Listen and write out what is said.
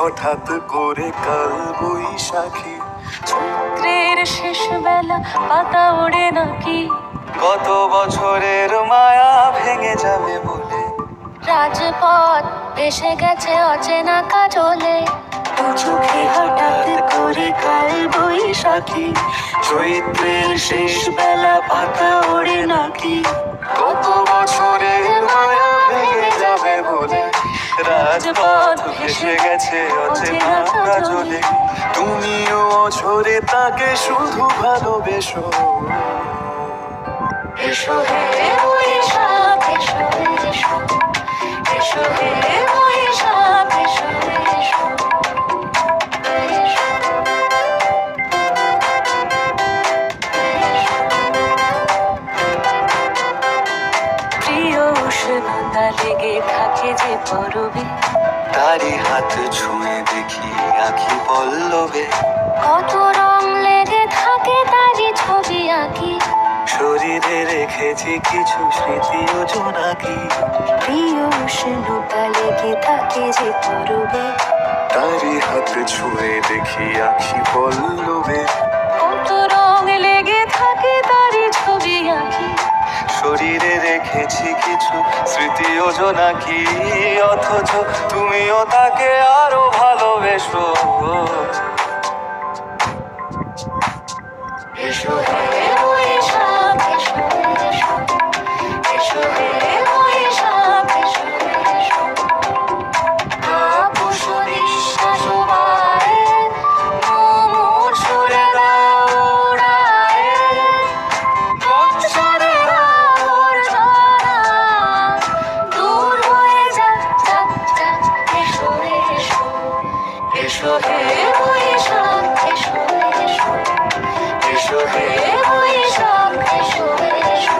হঠাৎ করে কাল বৈশাখী। চৈত্রের শেষ বেলা পাতা ওড়ে নাকি, কত বছরের মায়া ভেঙে যাবে বলে। রাজপথ ভেসে গেছে অচেনা কাজলে, দু চোখে হঠাৎ করে কাল বৈশাখী। চৈত্রের শেষ বেলা পাতা ওড়ে নাকি, কত বছরের মায়া ভেঙে যাবে বলে। রাজপথ ভেসে গেছে অচেনা কাজলে, তুমিও অঝরে তাকে শুধু ভালোবেসো। এসো হে বৈশাখ এসো এসো, এসো হে বৈশাখ এসো এসো, প্রিয় উষ্ণতা লেগে থাকে যে পরবে, তারি হাত ছুঁয়ে দেখি আঁখি পল্লবে। কত রং লেগে থাকে তারই ছবি আঁকি, শরীরে রেখেছি কিছু স্মৃতি ও জোনাকি। প্রিয় উষ্ণতা লেগে থাকে যে পরবে, তারি হাত ছুঁয়ে দেখি আঁখি পল্লবে। কত রং লেগে থাকে তারই ছবি আঁকি, শরীরে রেখেছি কিছু স্মৃতি ও জোনাকি। অথচ তুমিও তাকে আরো ভালোবেসো। এসো হে বৈশাখ এসো এসো, এসো হে বৈশাখ এসো এসো, তাপস নিঃশ্বাস বায়ে মোর সুরে দাও উড়ায়ে, বৎসরের আবর্জনা দূর হয়ে যাক যাক যাক। এসো এসো, এসো হে বৈশাখ এসো এসো, এসো হে বৈশাখ এসো এসো।